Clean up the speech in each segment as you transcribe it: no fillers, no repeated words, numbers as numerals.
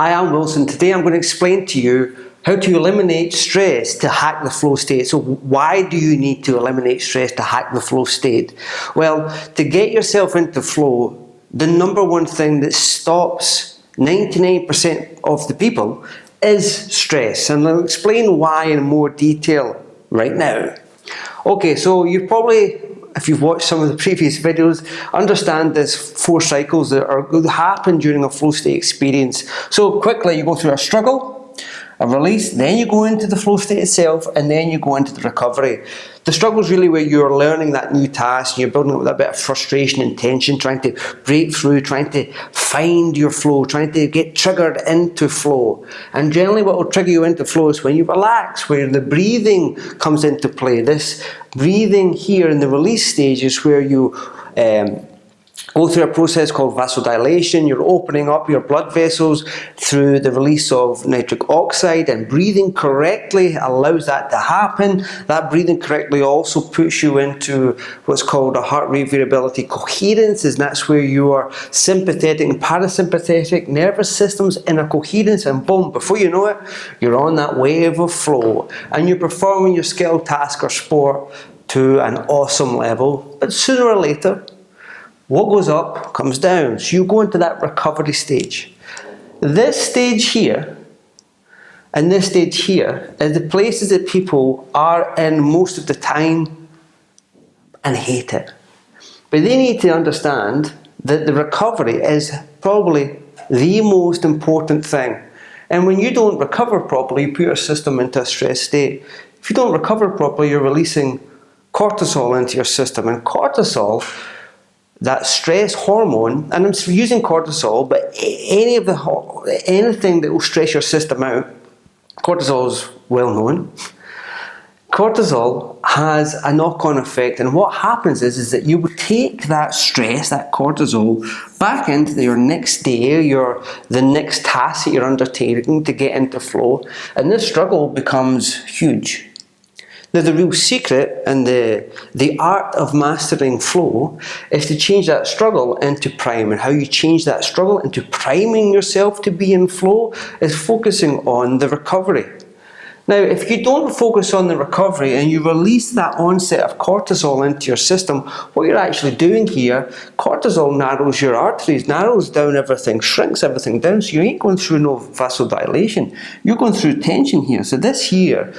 Hi, I'm Wilson. Today I'm going to explain to you how to eliminate stress to hack the flow state. So why do you need to eliminate stress to hack the flow state? Well, to get yourself into flow, the number one thing that stops 99% of the people is stress. And I'll explain why in more detail right now. Okay, so you've probably, if you've watched some of the previous videos, understand there's 4 cycles that are going to happen during a flow state experience. So quickly, you go through a struggle, a release, then you go into the flow state itself, and then you go into the recovery. The struggle is really where you're learning that new task, and you're building up with a bit of frustration and tension, trying to break through, trying to find your flow, trying to get triggered into flow. And generally what will trigger you into flow is when you relax, where the breathing comes into play. This breathing here in the release stage is where you go through a process called vasodilation. You're opening up your blood vessels through the release of nitric oxide, and breathing correctly allows that to happen. That breathing correctly also puts you into what's called a heart rate variability coherence, and that's where your sympathetic and parasympathetic nervous systems in a coherence, and boom, before you know it, you're on that wave of flow and you're performing your skill, task or sport to an awesome level. But sooner or later, what goes up comes down. So you go into that recovery stage. This stage here and this stage here is the places that people are in most of the time and hate it. But they need to understand that the recovery is probably the most important thing. And when you don't recover properly, you put your system into a stress state. If you don't recover properly, you're releasing cortisol into your system. And cortisol, that stress hormone, and I'm using cortisol, but anything that will stress your system out, cortisol is well known. Cortisol has a knock-on effect, and what happens is that you will take that stress, that cortisol, back into your next day, the next task that you're undertaking to get into flow, and this struggle becomes huge. Now the real secret and the art of mastering flow is to change that struggle into prime. And how you change that struggle into priming yourself to be in flow is focusing on the recovery. Now if you don't focus on the recovery and you release that onset of cortisol into your system, what you're actually doing here, cortisol narrows your arteries, narrows down everything, shrinks everything down, so you ain't going through no vasodilation. You're going through tension here. So this here,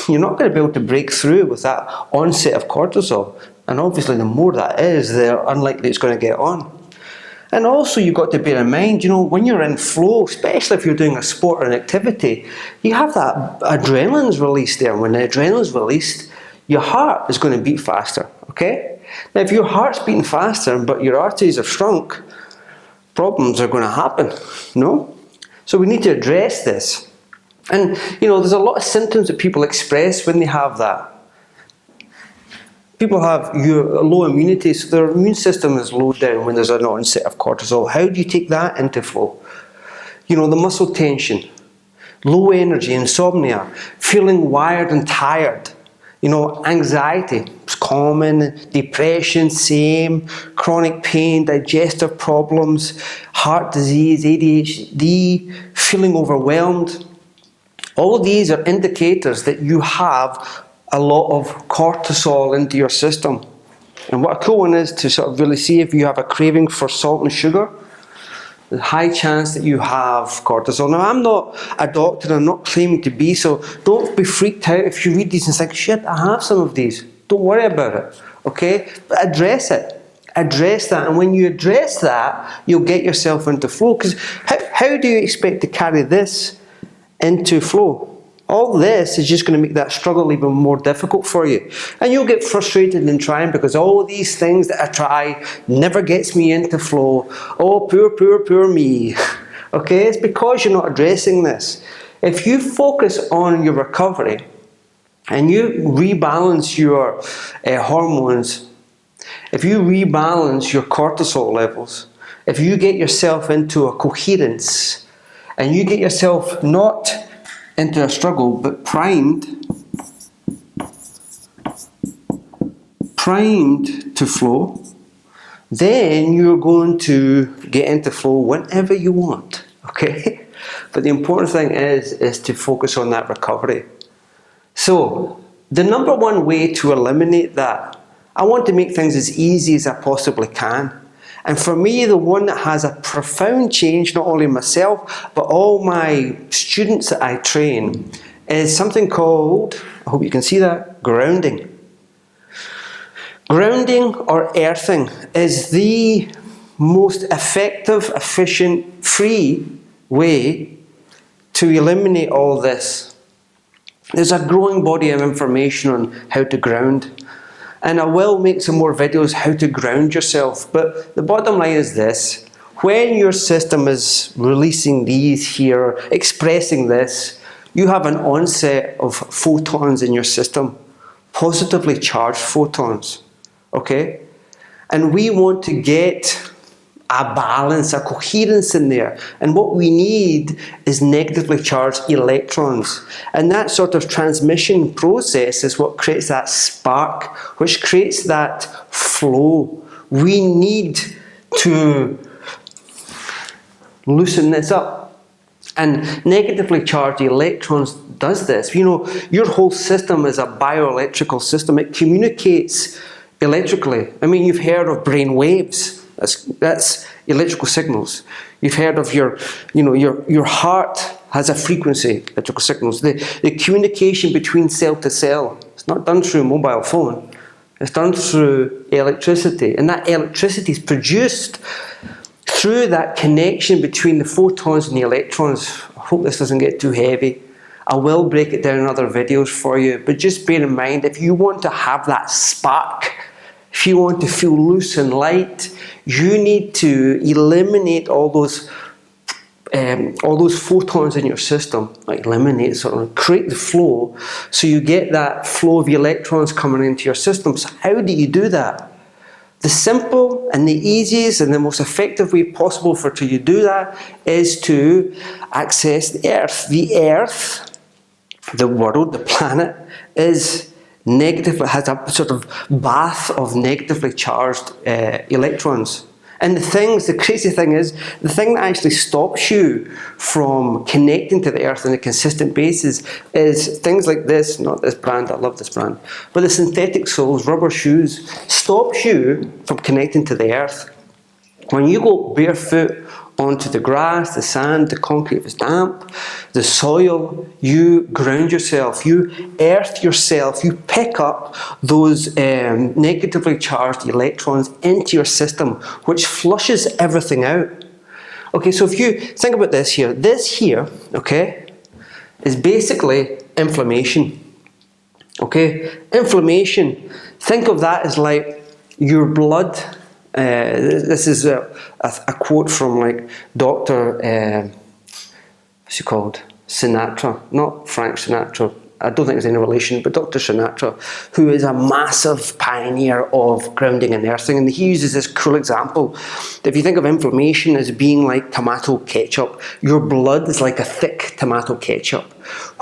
you're not going to be able to break through with that onset of cortisol, and obviously the more that is, the unlikely it's going to get on. And also you've got to bear in mind, when you're in flow, especially if you're doing a sport or an activity, you have that adrenaline's released there. When the adrenaline's released, your heart is going to beat faster, okay? Now if your heart's beating faster but your arteries are shrunk, problems are going to happen, no? So we need to address this. And there's a lot of symptoms that people express when they have that. People have low immunity, so their immune system is low down when there's an onset of cortisol. How do you take that into flow? The muscle tension, low energy, insomnia, feeling wired and tired. Anxiety, it's common, depression, same, chronic pain, digestive problems, heart disease, ADHD, feeling overwhelmed. All of these are indicators that you have a lot of cortisol into your system. And what a cool one is to sort of really see if you have a craving for salt and sugar. There's a high chance that you have cortisol. Now I'm not a doctor, I'm not claiming to be, so don't be freaked out if you read these and think, shit, I have some of these. Don't worry about it, okay? But address it. Address that, and when you address that, you'll get yourself into flow. Because how do you expect to carry this into flow? All this is just going to make that struggle even more difficult for you, and you'll get frustrated in trying, because all these things that I try never gets me into flow. Oh, poor me. Okay, it's because you're not addressing this. If you focus on your recovery and you rebalance your hormones, if you rebalance your cortisol levels, if you get yourself into a coherence, and you get yourself not into a struggle, but primed to flow, then you're going to get into flow whenever you want, okay? But the important thing is to focus on that recovery. So, the number one way to eliminate that, I want to make things as easy as I possibly can. And for me, the one that has a profound change, not only myself, but all my students that I train, is something called, I hope you can see that, grounding. Grounding or earthing is the most effective, efficient, free way to eliminate all this. There's a growing body of information on how to ground. And I will make some more videos how to ground yourself. But the bottom line is this. When your system is releasing these here, expressing this, you have an onset of photons in your system. Positively charged photons. Okay? And we want to get a balance, a coherence in there. And what we need is negatively charged electrons. And that sort of transmission process is what creates that spark, which creates that flow. We need to loosen this up. And negatively charged electrons does this. You know, your whole system is a bioelectrical system. It communicates electrically. I mean, you've heard of brain waves. That's electrical signals. You've heard of your heart has a frequency, electrical signals. The communication between cell to cell, it's not done through a mobile phone. It's done through electricity. And that electricity is produced through that connection between the photons and the electrons. I hope this doesn't get too heavy. I will break it down in other videos for you. But just bear in mind, if you want to have that spark, if you want to feel loose and light, you need to eliminate all those photons in your system. Like eliminate, sort of create the flow, so you get that flow of electrons coming into your system. So how do you do that? The simple and the easiest and the most effective way possible for you to do that is to access the earth. The earth, the world, the planet, is negatively, has a sort of bath of negatively charged electrons. And the crazy thing is, the thing that actually stops you from connecting to the earth on a consistent basis is things like this, not this brand, I love this brand, but the synthetic soles, rubber shoes, stops you from connecting to the earth. When you go barefoot onto the grass, the sand, the concrete is damp, the soil, you ground yourself, you earth yourself, you pick up those negatively charged electrons into your system, which flushes everything out. Okay, so if you think about this here, okay, is basically inflammation. Okay, inflammation, think of that as like your blood. This is a quote from like Dr. What's he called? Sinatra, not Frank Sinatra. I don't think there's any relation, but Dr. Sinatra, who is a massive pioneer of grounding and earthing, and he uses this cool example. If you think of inflammation as being like tomato ketchup, your blood is like a thick tomato ketchup.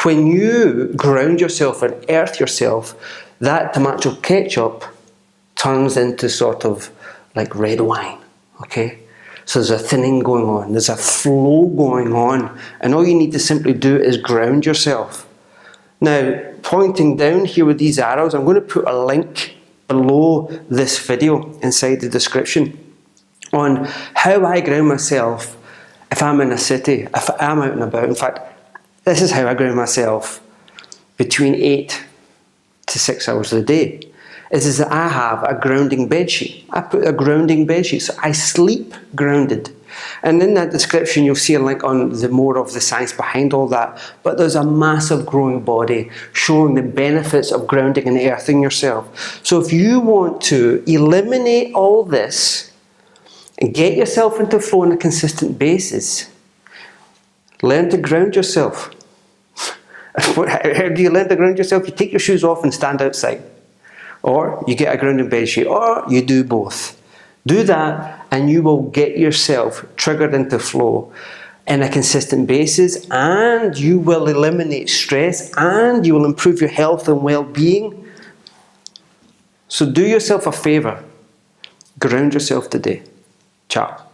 When you ground yourself and earth yourself, that tomato ketchup turns into sort of like red wine, okay? So there's a thinning going on, there's a flow going on, and all you need to simply do is ground yourself. Now, pointing down here with these arrows, I'm going to put a link below this video inside the description on how I ground myself if I'm in a city, if I'm out and about. In fact, this is how I ground myself between 8 to 6 hours a day. Is that I have a grounding bedsheet. I put a grounding bedsheet, so I sleep grounded. And in that description, you'll see a link on the more of the science behind all that. But there's a massive growing body showing the benefits of grounding and earthing yourself. So if you want to eliminate all this and get yourself into flow on a consistent basis, learn to ground yourself. How do you learn to ground yourself? You take your shoes off and stand outside. Or you get a grounding bedsheet, or you do both. Do that and you will get yourself triggered into flow in a consistent basis, and you will eliminate stress, and you will improve your health and well-being. So do yourself a favour. Ground yourself today. Ciao.